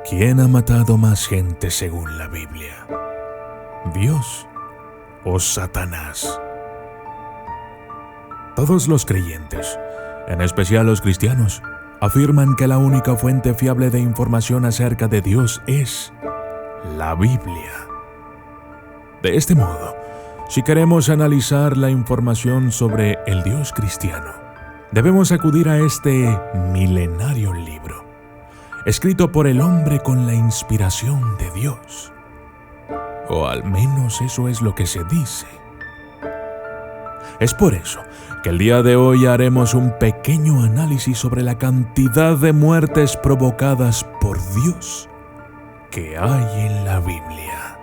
¿Quién ha matado más gente según la Biblia? ¿Dios o Satanás? Todos los creyentes, en especial los cristianos, afirman que la única fuente fiable de información acerca de Dios es la Biblia. De este modo, si queremos analizar la información sobre el Dios cristiano, debemos acudir a este milenario libro, escrito por el hombre con la inspiración de Dios. O al menos eso es lo que se dice. Es por eso que el día de hoy haremos un pequeño análisis sobre la cantidad de muertes provocadas por Dios que hay en la Biblia.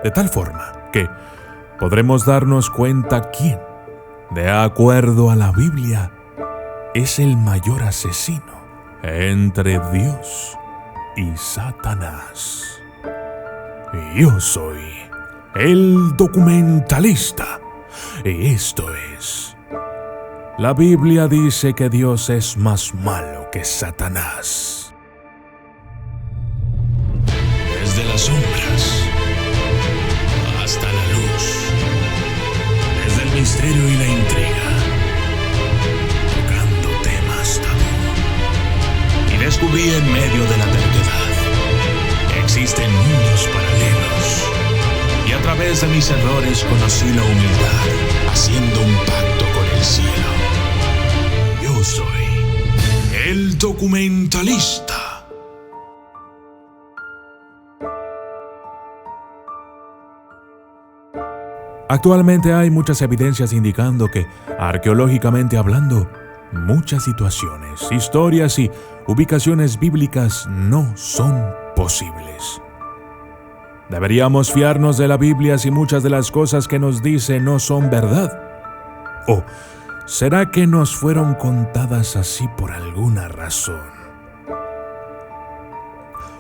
De tal forma que podremos darnos cuenta quién, de acuerdo a la Biblia, es el mayor asesino entre Dios y Satanás. Yo soy el documentalista, y esto es: la Biblia dice que Dios es más malo que Satanás. Desde las sombras hasta la luz, desde el misterio y la intriga, tocando temas tabú. Y descubrí en medio de la terquedad que existen mundos paralelos, y a través de mis errores conocí la humildad, haciendo un pacto con el cielo. Yo soy el documentalista. Actualmente hay muchas evidencias indicando que, arqueológicamente hablando, muchas situaciones, historias y ubicaciones bíblicas no son posibles. ¿Deberíamos fiarnos de la Biblia si muchas de las cosas que nos dice no son verdad? ¿O será que nos fueron contadas así por alguna razón?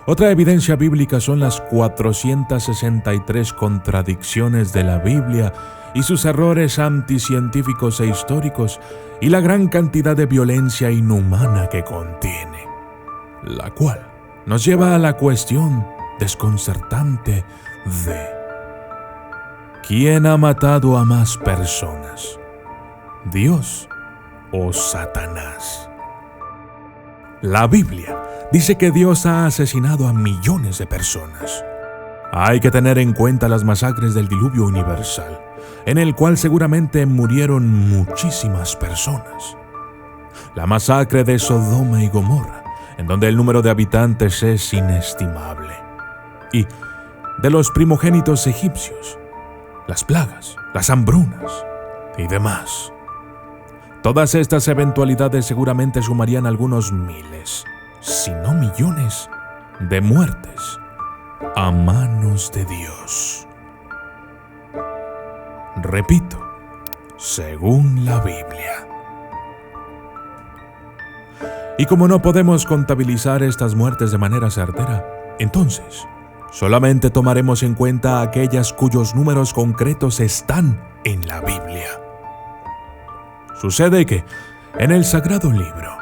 Otra evidencia bíblica son las 463 contradicciones de la Biblia y sus errores anticientíficos e históricos, y la gran cantidad de violencia inhumana que contiene, la cual nos lleva a la cuestión desconcertante de: ¿quién ha matado a más personas, Dios o Satanás? La Biblia dice que Dios ha asesinado a millones de personas. Hay que tener en cuenta las masacres del diluvio universal, en el cual seguramente murieron muchísimas personas. La masacre de Sodoma y Gomorra, en donde el número de habitantes es inestimable. Y de los primogénitos egipcios, las plagas, las hambrunas y demás. Todas estas eventualidades seguramente sumarían algunos miles, si no millones, de muertes a manos de Dios. Repito, según la Biblia. Y como no podemos contabilizar estas muertes de manera certera, entonces solamente tomaremos en cuenta aquellas cuyos números concretos están en la Biblia. Sucede que, en el Sagrado Libro,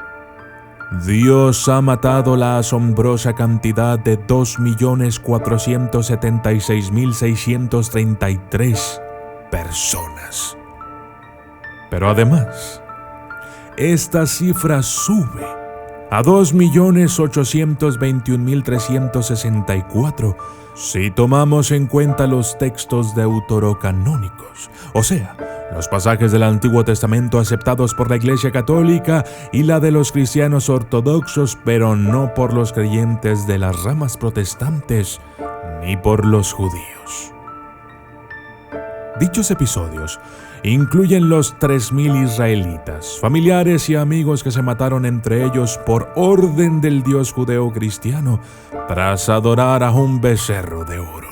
Dios ha matado la asombrosa cantidad de 2.476.633 personas. Pero además, esta cifra sube a 2.821.364 si tomamos en cuenta los textos deuterocanónicos, o sea, los pasajes del Antiguo Testamento aceptados por la Iglesia Católica y la de los cristianos ortodoxos, pero no por los creyentes de las ramas protestantes ni por los judíos. Dichos episodios incluyen los 3.000 israelitas, familiares y amigos que se mataron entre ellos por orden del Dios judeo-cristiano tras adorar a un becerro de oro.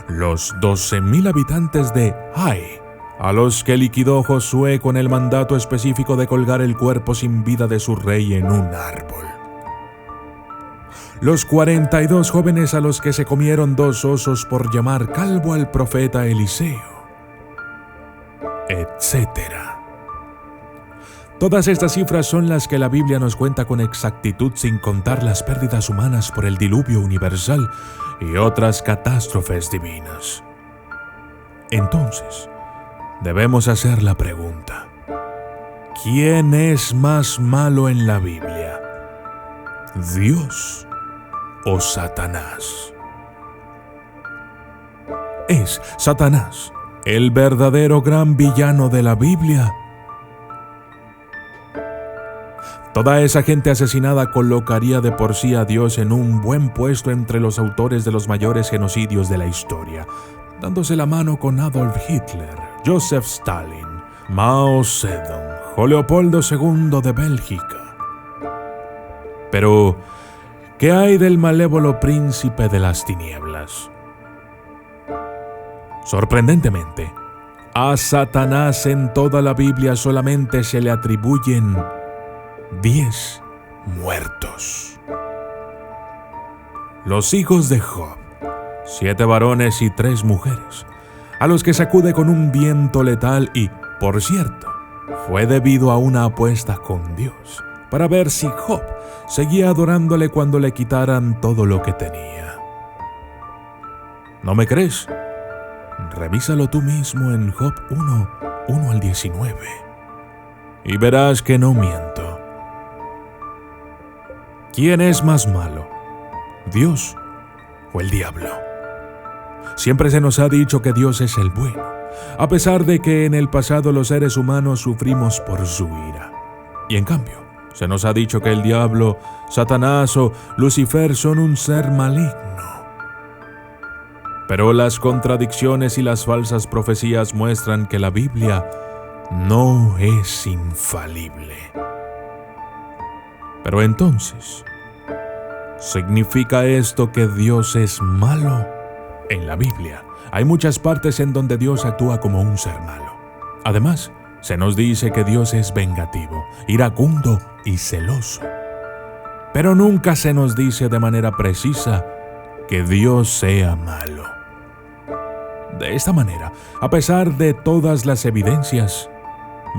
Los 12.000 habitantes de Ai, a los que liquidó Josué con el mandato específico de colgar el cuerpo sin vida de su rey en un árbol. Los 42 jóvenes a los que se comieron 2 osos por llamar calvo al profeta Eliseo, etc. Todas estas cifras son las que la Biblia nos cuenta con exactitud, sin contar las pérdidas humanas por el diluvio universal y otras catástrofes divinas. Entonces, debemos hacer la pregunta: ¿quién es más malo en la Biblia? ¿Dios o Satanás? ¿Es Satanás el verdadero gran villano de la Biblia? Toda esa gente asesinada colocaría de por sí a Dios en un buen puesto entre los autores de los mayores genocidios de la historia, dándose la mano con Adolf Hitler, Joseph Stalin, Mao Zedong o Leopoldo II de Bélgica. Pero, ¿qué hay del malévolo príncipe de las tinieblas? Sorprendentemente, a Satanás en toda la Biblia solamente se le atribuyen 10 muertos. Los hijos de Job, 7 varones y 3 mujeres, a los que sacude con un viento letal y, por cierto, fue debido a una apuesta con Dios, para ver si Job seguía adorándole cuando le quitaran todo lo que tenía. ¿No me crees? Revísalo tú mismo en Job 1 al 19, y verás que no miento. ¿Quién es más malo, Dios o el diablo? Siempre se nos ha dicho que Dios es el bueno, a pesar de que en el pasado los seres humanos sufrimos por su ira. Y en cambio, se nos ha dicho que el diablo, Satanás o Lucifer son un ser maligno. Pero las contradicciones y las falsas profecías muestran que la Biblia no es infalible. Pero entonces, ¿significa esto que Dios es malo? En la Biblia hay muchas partes en donde Dios actúa como un ser malo. Además, se nos dice que Dios es vengativo, iracundo y celoso. Pero nunca se nos dice de manera precisa que Dios sea malo. De esta manera, a pesar de todas las evidencias,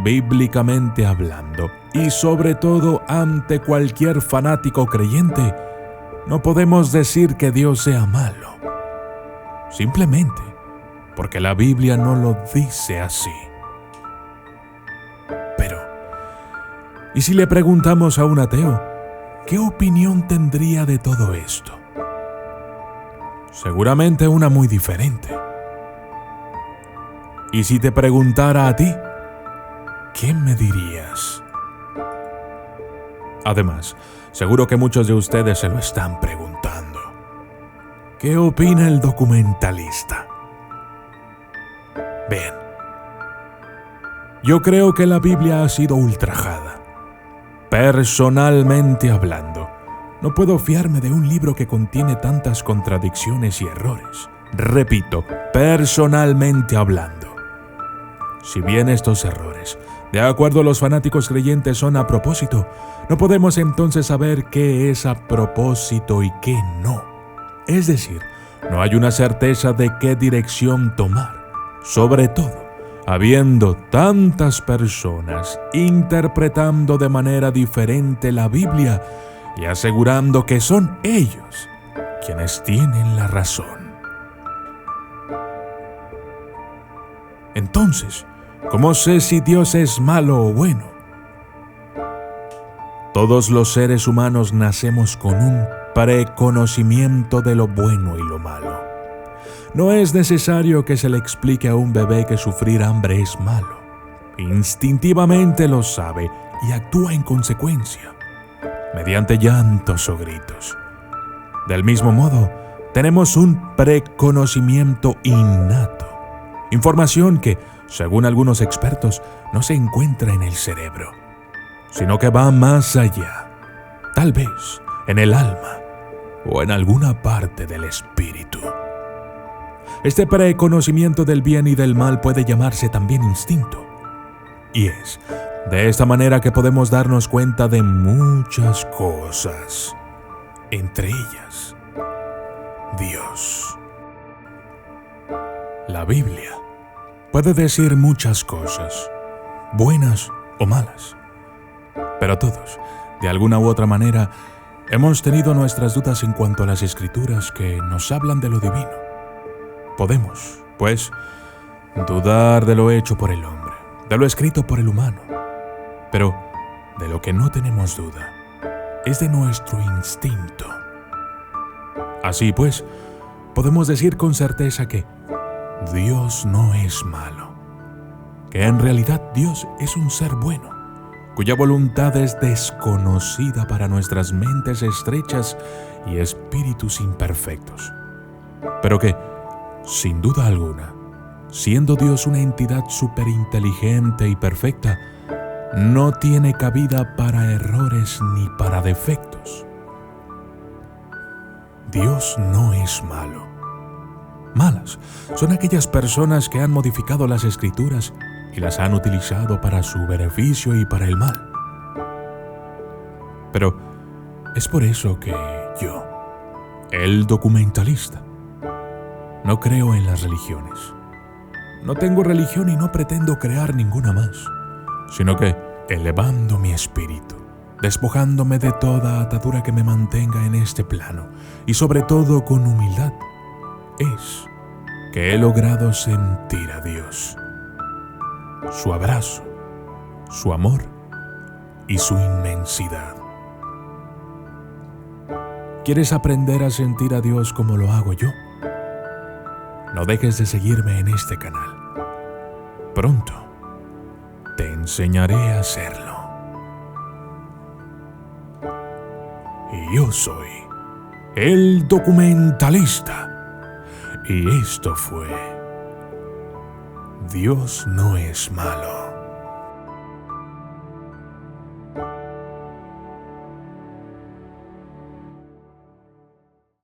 bíblicamente hablando, y sobre todo ante cualquier fanático creyente, no podemos decir que Dios sea malo, simplemente porque la Biblia no lo dice así. Pero, ¿y si le preguntamos a un ateo, qué opinión tendría de todo esto? Seguramente una muy diferente. ¿Y si te preguntara a ti, qué me dirías? Además, seguro que muchos de ustedes se lo están preguntando. ¿Qué opina el documentalista? Bien, yo creo que la Biblia ha sido ultrajada. Personalmente hablando, no puedo fiarme de un libro que contiene tantas contradicciones y errores. Repito, personalmente hablando. Si bien estos errores, de acuerdo a los fanáticos creyentes, son a propósito, no podemos entonces saber qué es a propósito y qué no. Es decir, no hay una certeza de qué dirección tomar, sobre todo habiendo tantas personas interpretando de manera diferente la Biblia y asegurando que son ellos quienes tienen la razón. Entonces, ¿cómo sé si Dios es malo o bueno? Todos los seres humanos nacemos con un preconocimiento de lo bueno y lo malo. No es necesario que se le explique a un bebé que sufrir hambre es malo. Instintivamente lo sabe y actúa en consecuencia, mediante llantos o gritos. Del mismo modo, tenemos un preconocimiento innato, información que, según algunos expertos, no se encuentra en el cerebro, sino que va más allá, tal vez en el alma o en alguna parte del espíritu. Este preconocimiento del bien y del mal puede llamarse también instinto, y es de esta manera que podemos darnos cuenta de muchas cosas, entre ellas, Dios. La Biblia puede decir muchas cosas, buenas o malas, Pero todos, de alguna u otra manera, hemos tenido nuestras dudas en cuanto a las Escrituras que nos hablan de lo divino. Podemos, pues, dudar de lo hecho por el hombre, de lo escrito por el humano. Pero de lo que no tenemos duda es de nuestro instinto. Así pues, podemos decir con certeza que Dios no es malo, que en realidad Dios es un ser bueno, cuya voluntad es desconocida para nuestras mentes estrechas y espíritus imperfectos, pero que, sin duda alguna, siendo Dios una entidad superinteligente y perfecta, no tiene cabida para errores ni para defectos. Dios no es malo. Malas son aquellas personas que han modificado las Escrituras y las han utilizado para su beneficio y para el mal. Pero es por eso que yo, el documentalista, no creo en las religiones. No tengo religión y no pretendo crear ninguna más, sino que elevando mi espíritu, despojándome de toda atadura que me mantenga en este plano y sobre todo con humildad, es que he logrado sentir a Dios, su abrazo, su amor y su inmensidad. ¿Quieres aprender a sentir a Dios como lo hago yo? No dejes de seguirme en este canal. Pronto te enseñaré a hacerlo. Y yo soy el documentalista. Y esto fue Dios no es malo.